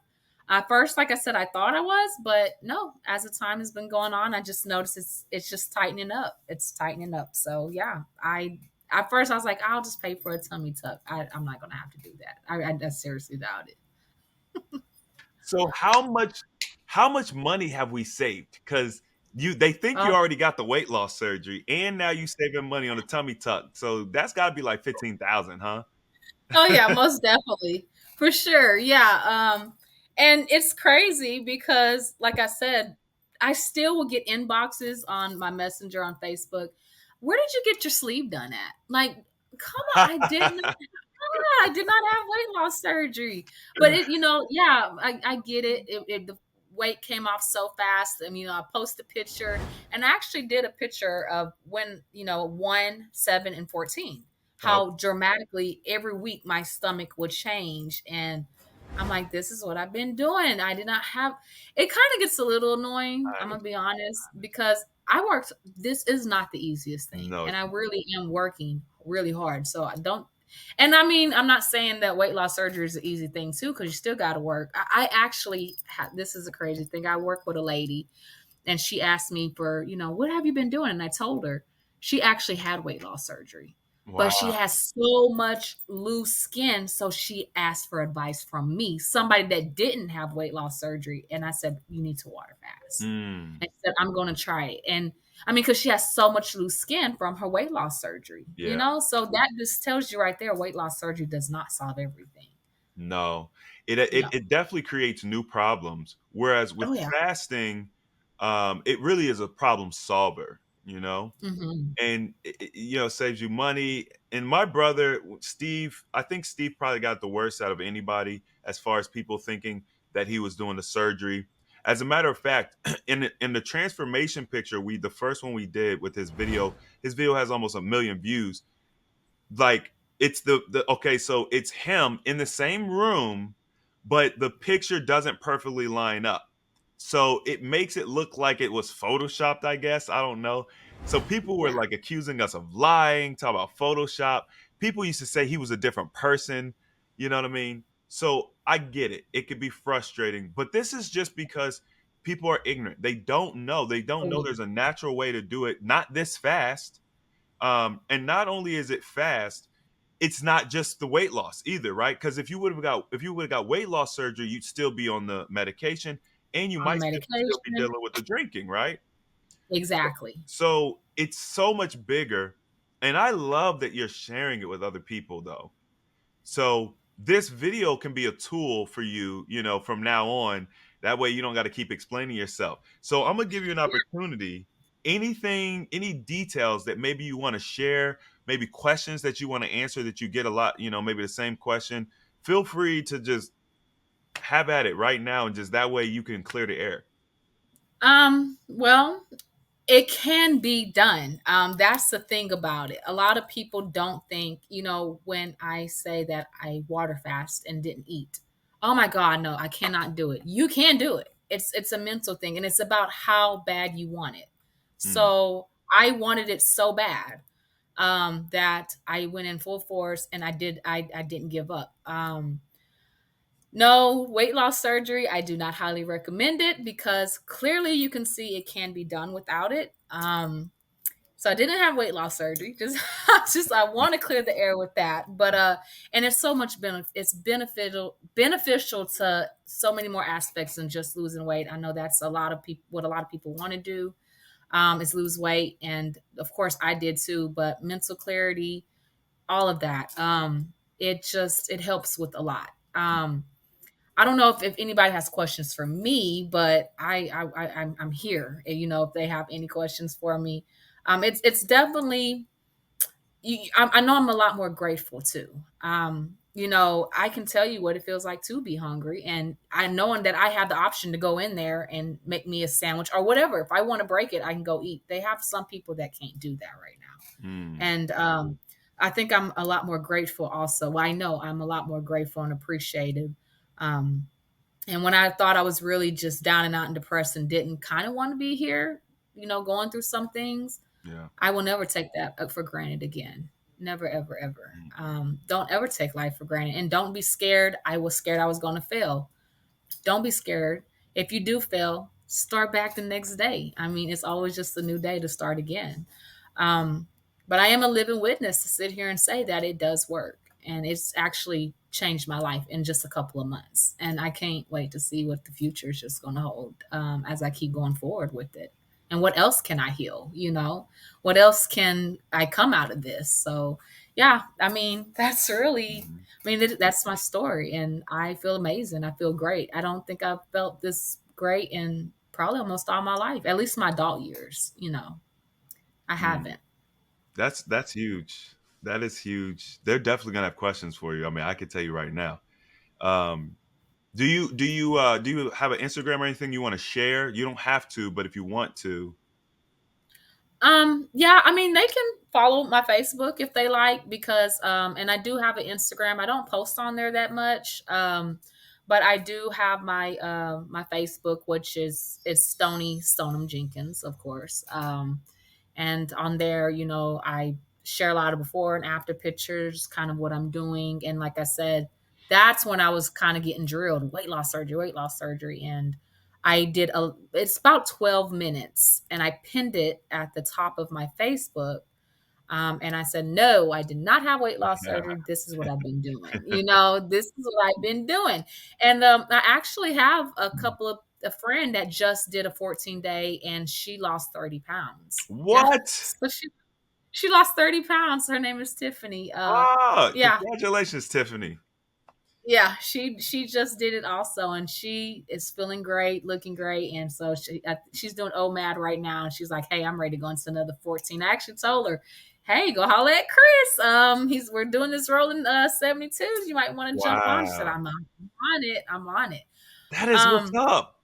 At first, like I said, I thought I was, but no. As the time has been going on, I just noticed it's just tightening up. It's tightening up. So yeah, I at first I was like, I'll just pay for a tummy tuck. I'm not gonna have to do that. I seriously doubt it. So how much money have we saved? Because they think you Oh, already got the weight loss surgery, and now you saving money on the tummy tuck. So that's got to be like 15,000, huh? oh yeah, most definitely. For sure. Yeah. And it's crazy because like I said, I still will get inboxes on my messenger on Facebook. Where did you get your sleeve done at? Like, come on, I did not have weight loss surgery. But yeah, I get it. The weight came off so fast. I mean, I post a picture and I actually did a picture of when, 1, 7, and 14 Oh, how dramatically every week my stomach would change. And I'm like, this is what I've been doing. I did not have it. Kind of gets a little annoying, I I'm gonna understand. be honest, because I worked. This is not the easiest thing, No, and it's I really am working really hard. So I don't. And I mean, I'm not saying that weight loss surgery is an easy thing too, because you still got to work. I actually, this is a crazy thing. I work with a lady and she asked me for, what have you been doing? And I told her she actually had weight loss surgery, but she wow. has so much loose skin. So she asked for advice from me, somebody that didn't have weight loss surgery. And I said, you need to water fast. Mm, And she said, I'm going to try it. And I mean, because she has so much loose skin from her weight loss surgery, yeah. so that just tells you right there, weight loss surgery does not solve everything. No, it No. it definitely creates new problems. Whereas with Oh, yeah. fasting, it really is a problem solver. Hmm. And saves you money. And my brother Steve, I think Steve probably got the worst out of anybody as far as people thinking that he was doing the surgery. As a matter of fact, in the transformation picture, the first one we did with his video has almost 1 million views. Like it's the okay, so it's him in the same room, but the picture doesn't perfectly line up. So it makes it look like it was photoshopped, I guess. I don't know. So people were Yeah. like accusing us of lying, talk about Photoshop. People used to say he was a different person. You know what I mean? So I get it. It could be frustrating, but this is just because people are ignorant. They don't know. They don't know there's a natural way to do it, not this fast. And not only is it fast, it's not just the weight loss either, right? Because if you would have got weight loss surgery, you'd still be on the medication, and you On the might still be medication. dealing with the drinking, right? Exactly. So it's so much bigger, and I love that you're sharing it with other people, though. So this video can be a tool for you, from now on. That way you don't got to keep explaining yourself. So I'm gonna give you an opportunity. Anything, any details that maybe you want to share, maybe questions that you want to answer that you get a lot, maybe the same question. Feel free to just have at it right now, and just that way you can clear the air. Well, it can be done. That's the thing about it. A lot of people don't think, when I say that I water fast and didn't eat, oh my God, no, I cannot do it. You can do it. It's a mental thing, and it's about how bad you want it. Mm, So I wanted it so bad that I went in full force, and I didn't give up. No, weight loss surgery, I do not highly recommend it because clearly you can see it can be done without it. So I didn't have weight loss surgery. Just I want to clear the air with that. But and it's so much it's beneficial to so many more aspects than just losing weight. I know that's a lot of people what a lot of people want to do is lose weight, and of course I did too. But mental clarity, all of that, it helps with a lot. I don't know if anybody has questions for me, but I'm here. If they have any questions for me, it's definitely. I know I'm a lot more grateful too. I can tell you what it feels like to be hungry, and I knowing that I have the option to go in there and make me a sandwich or whatever. If I want to break it, I can go eat. They have some people that can't do that right now, mm, and I think I'm a lot more grateful. Also, well, I know I'm a lot more grateful and appreciative. Um, and when I thought I was really just down and out and depressed and didn't kind of want to be here, going through some things, yeah. I will never take that for granted again. Never, ever, ever. Don't ever take life for granted. And don't be scared. I was scared I was going to fail. Don't be scared. If you do fail, start back the next day. I mean, it's always just a new day to start again. Um, but I am a living witness to sit here and say that it does work. And it's actually changed my life in just a couple of months. And I can't wait to see what the future is just going to hold as I keep going forward with it. And what else can I heal? What else can I come out of this? So, yeah, I mean, that's really Mhm. that's my story, and I feel amazing. I feel great. I don't think I've felt this great in probably almost all my life, at least my adult years. I Mm. haven't. That's huge. That is huge. They're definitely gonna have questions for you. I mean, I can tell you right now. Um, do you have an Instagram or anything you want to share? You don't have to, but if you want to, Yeah, I mean, they can follow my Facebook if they like because and I do have an Instagram. I don't post on there that much. But I do have my Facebook, which is Stoney Stoneham Jenkins, of course. And on there, I share a lot of before and after pictures, kind of what I'm doing. And like I said, that's when I was kind of getting drilled, weight loss surgery. And it's about 12 minutes, and I pinned it at the top of my Facebook. And I said, no, I did not have weight loss yeah. surgery. This is what I've been doing. This is what I've been doing. And I actually have a friend that just did a 14-day and she lost 30 pounds. Yeah. What? So she lost 30 pounds. Her name is Tiffany. Ah, Yeah, congratulations, Tiffany. yeah, she just did it also, and she is feeling great, looking great, and so she's doing OMAD right now, and she's like, "Hey, I'm ready to go into another 14." I actually told her, "Hey, go holler at Chris. We're doing this rolling 72s. You might want to jump on." She said, Wow. "I'm on it. I'm on it." That is what's Um, up.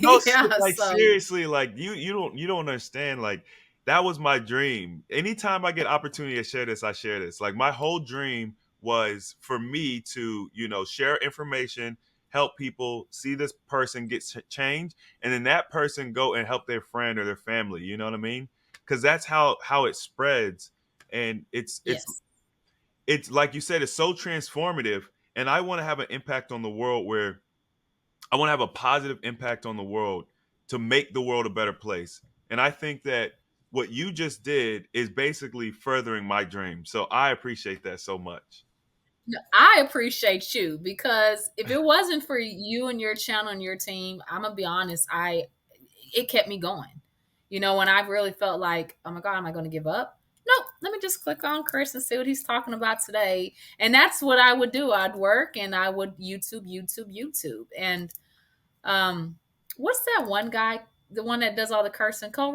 No, yeah, like so seriously, like you don't understand. Like that was my dream. Anytime I get opportunity to share this, I share this. Like my whole dream was for me to, share information, help people, see this person get change, and then that person go and help their friend or their family. You know what I mean? Because that's how it spreads, and yes. it's like you said, it's so transformative. And I want to have an impact on the world where I want to have a positive impact on the world to make the world a better place. And I think that what you just did is basically furthering my dream. So I appreciate that so much. No, I appreciate you because if it wasn't for you and your channel and your team, I'm gonna be honest, I it kept me going. When I really felt like, oh my God, am I gonna give up? Nope, let me just click on Chris and see what he's talking about today. And that's what I would do. I'd work and I would YouTube. And um what's that one guy, the one that does all the cursing, Yeah, yeah, Cole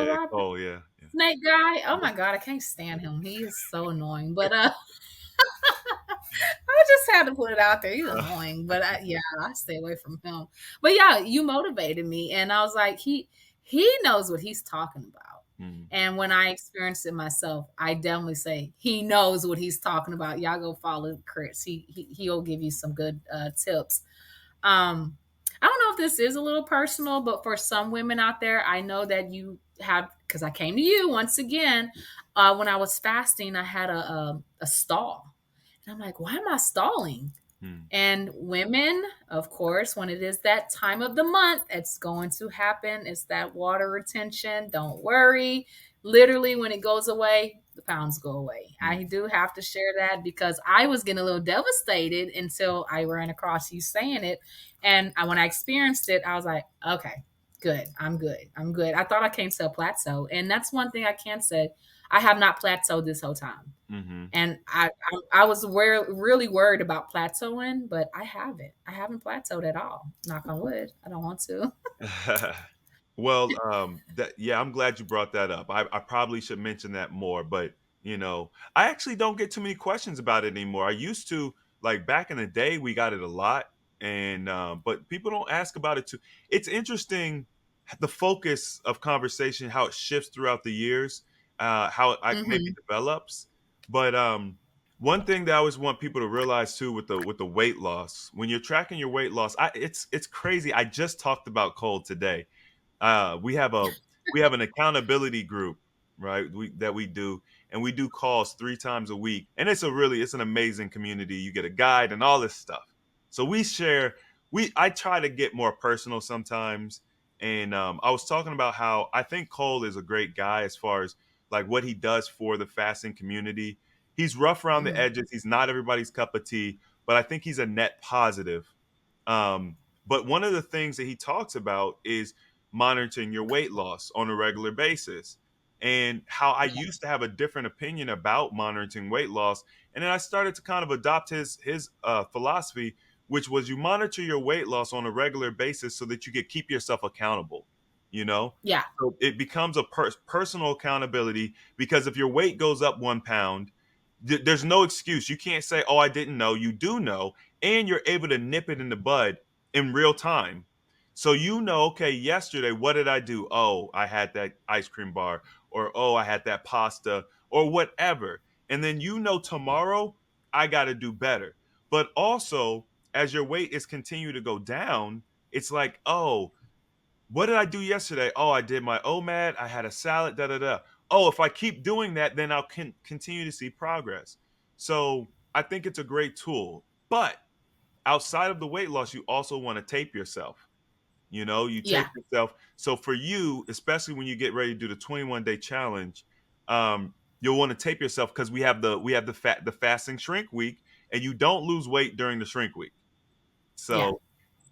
yeah. Robert? Oh, yeah, yeah. Snake guy. Oh my God, I can't stand him. He is so annoying. But I just had to put it out there. He's annoying, but yeah, I stay away from him. But yeah, you motivated me, and I was like, he knows what he's talking about. Mhm. And when I experienced it myself, I definitely say he knows what he's talking about. Y'all go follow Chris. He'll give you some good tips. I don't know if this is a little personal, but for some women out there, I know that you have, because I came to you once again when I was fasting. I had a stall, and I'm like, why am I stalling? Mhm. And women, of course, when it is that time of the month, it's going to happen. It's that water retention. Don't worry. Literally, when it goes away, the pounds go away. Mhm. I do have to share that because I was getting a little devastated until I ran across you saying it. And when I experienced it, I was like, okay, good. I'm good. I'm good. I thought I came to a plateau. And that's one thing I can say. I have not plateaued this whole time. Mhm. And I was really worried about plateauing, but I haven't. I haven't plateaued at all. Knock on wood. I don't want to. Well, yeah, I'm glad you brought that up. I probably should mention that more, but I actually don't get too many questions about it anymore. I used to, like back in the day, we got it a lot, and but people don't ask about it too. It's interesting the focus of conversation, how it shifts throughout the years, how it maybe Hmm. develops. But one thing that I always want people to realize too with the weight loss, when you're tracking your weight loss, it's crazy. I just talked about cold today. We have an accountability group, right? That we do, and we do calls 3 times a week, and it's an amazing community. You get a guide and all this stuff. So we share. I try to get more personal sometimes, and I was talking about how I think Cole is a great guy as far as like what he does for the fasting community. He's rough around the Hmm. edges. He's not everybody's cup of tea, but I think he's a net positive. Um, but one of the things that he talks about is monitoring your weight loss on a regular basis, and how I Yeah. used to have a different opinion about monitoring weight loss, and then I started to kind of adopt his philosophy, which was you monitor your weight loss on a regular basis so that you could keep yourself accountable. You know, Yeah. so it becomes a personal accountability, because if your weight goes up 1 pound, there's no excuse. You can't say, "Oh, I didn't know." You do know, and you're able to nip it in the bud in real time. So okay, yesterday, what did I do? Oh, I had that ice cream bar, or oh, I had that pasta, or whatever. And then tomorrow, I got to do better. But also, as your weight is continue to go down, it's like, oh, what did I do yesterday? Oh, I did my OMAD. I had a salad. Da da da. Oh, if I keep doing that, then I'll continue to see progress. So I think it's a great tool. But outside of the weight loss, you also want to tape yourself. You tape Yeah. yourself. So for you, especially when you get ready to do the 21-day challenge, you'll want to tape yourself, because we have the fasting shrink week, and you don't lose weight during the shrink week. Yeah.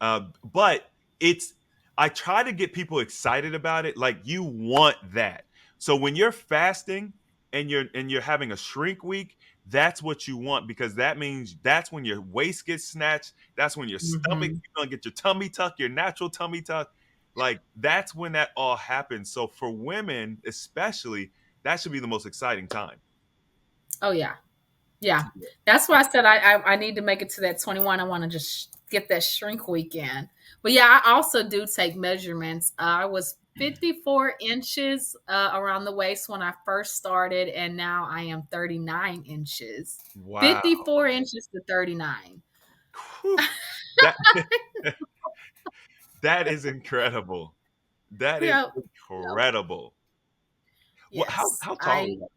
So but it's I try to get people excited about it. Like you want that. So when you're fasting and you're having a shrink week, that's what you want, because that means that's when your waist gets snatched. That's when your stomach, Hmm. you're gonna get your tummy tuck, your natural tummy tuck. Like that's when that all happens. So for women, especially, that should be the most exciting time. Oh yeah. Yeah, that's why I said I need to make it to that 21. I want to just get that shrink weekend. But yeah, I also do take measurements. I was 54 inches around the waist when I first started, and now I am 39 inches. Wow. 54 inches to 39. Whew. That that is incredible. That is Yep. Yep. incredible. What Yes. how tall are you?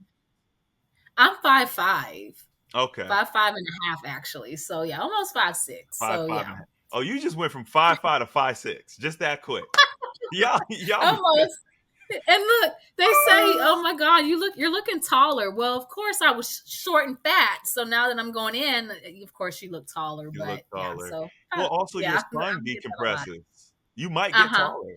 I'm 5'5". Okay. 5'5" and a half actually. So yeah, almost 5'6". Five, So five yeah. and a half. Oh, you just went from 5'5" to 5'6", just that quick. Y'all Almost. And look, they say, "Oh my God, you're looking taller." Well, of course, I was short and fat, so now that I'm going in, of course, you look taller. you look But yeah, taller. so Well, also your yeah, spine I get that a lot. decompresses. You might Uh get huh. taller.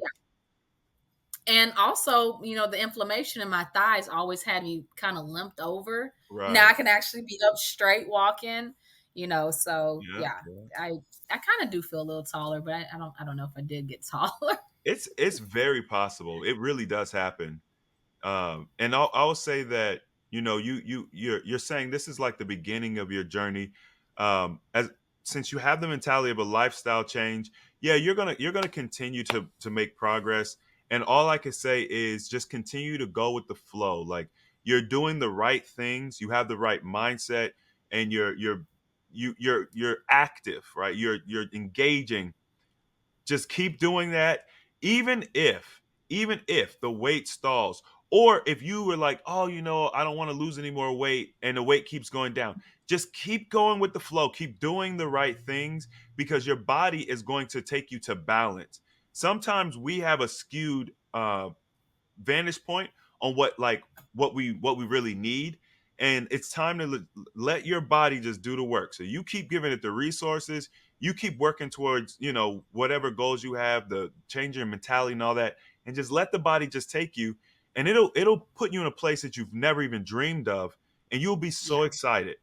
And also, the inflammation in my thighs always had me kind of limped over. Now Right. I can actually be up straight walking. So Yeah, yeah, yeah. I I kind of do feel a little taller, but I don't know if I did get taller. It's very possible. It really does happen. And I'll say that you're saying this is like the beginning of your journey. As since you have the mentality of a lifestyle change, yeah, you're gonna continue to make progress. And all I can say is just continue to go with the flow. Like you're doing the right things, you have the right mindset, and you're active, right? You're engaging. Just keep doing that, even if the weight stalls, or if you were like, oh, I don't want to lose any more weight, and the weight keeps going down. Just keep going with the flow. Keep doing the right things because your body is going to take you to balance. Sometimes we have a skewed vantage point on what we really need, and it's time to let your body just do the work. So you keep giving it the resources, you keep working towards whatever goals you have, the change your mentality and all that, and just let the body just take you, and it'll put you in a place that you've never even dreamed of, and you'll be so Yeah, excited.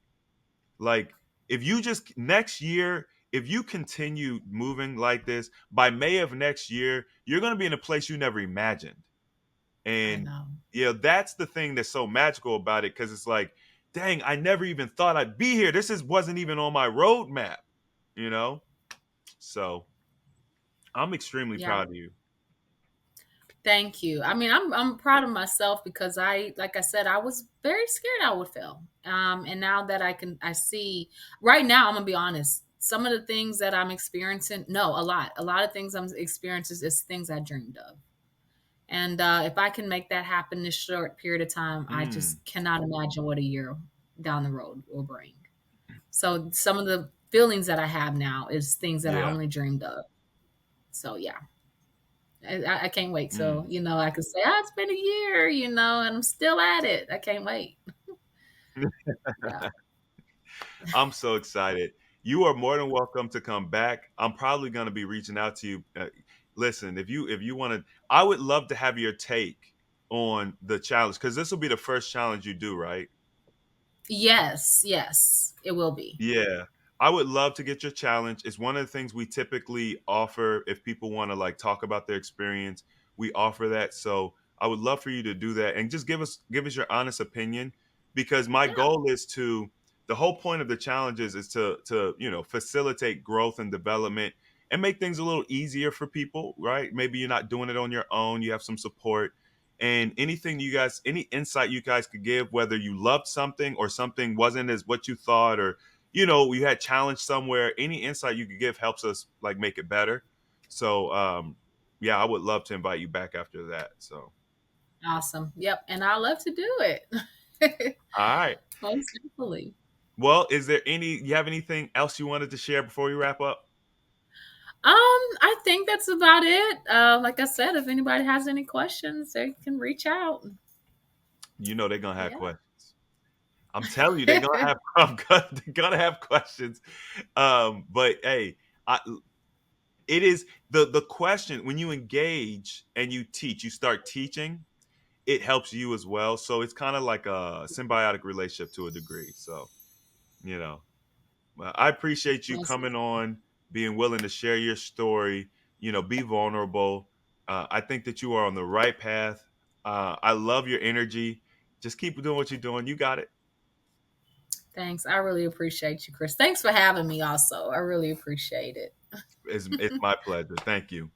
Like if you just next year, if you continue moving like this, by May of next year you're going to be in a place you never imagined. I And know. that's the thing that's so magical about it, because it's like, dang, I never even thought I'd be here. This is wasn't even on my roadmap, you know? So I'm extremely Yeah. proud of you. Thank you. I mean, I'm proud of myself because like I said, I was very scared I would fail. And now that I see right now, I'm gonna be honest. Some of the things that I'm experiencing, no, a lot of things I'm experiencing is things I dreamed of. And if I can make that happen this short period of time, I Mm, just cannot imagine what a year down the road will bring. So some of the feelings that I have now is things that I yeah. only dreamed of. So yeah. I can't wait till, Mm. I can say, it's been a year, and I'm still at it. I can't wait. Yeah. I'm so excited. You are more than welcome to come back. I'm probably going to be reaching out to you. Listen, if you want to, I would love to have your take on the challenge, because this will be the first challenge you do, right? Yes, yes, it will be. Yeah. I would love to get your challenge. It's one of the things we typically offer if people want to like talk about their experience. We offer that. So I would love for you to do that and just give us your honest opinion, because my Yeah, goal is to the whole point of the challenges is to facilitate growth and development and make things a little easier for people, right? Maybe you're not doing it on your own, you have some support. And any insight you guys could give, whether you loved something or something wasn't as what you thought, or you had challenge somewhere, any insight you could give helps us like make it better. So yeah, I would love to invite you back after that. So awesome. Yep, and I love to do it. all right. Most definitely. Well, is there you have anything else you wanted to share before we wrap up? I think that's about it. Like I said, if anybody has any questions, they can reach out. They're gonna have Yeah. questions. I'm telling you, they're gonna have they're gonna have questions. But hey, I it is the question when you engage and you teach, you start teaching, it helps you as well. So it's kind of like a symbiotic relationship to a degree. So, you know, I appreciate you Most coming on, being willing to share your story, be vulnerable. I think that you are on the right path. I love your energy. Just keep doing what you're doing. You got it. Thanks. I really appreciate you, Chris. Thanks for having me also. I really appreciate it. It's my pleasure. Thank you.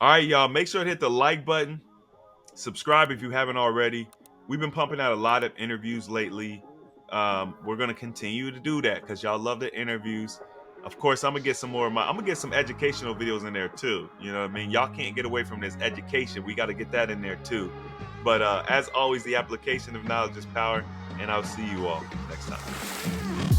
All right, y'all. Make sure to hit the like button. Subscribe if you haven't already. We've been pumping out a lot of interviews lately. We're gonna continue to do that because y'all love the interviews. Of course, I'm gonna get some more of my. I'm gonna get some educational videos in there too. You know what I mean? Y'all can't get away from this education. We got to get that in there too. But as always, the application of knowledge is power, and I'll see you all next time.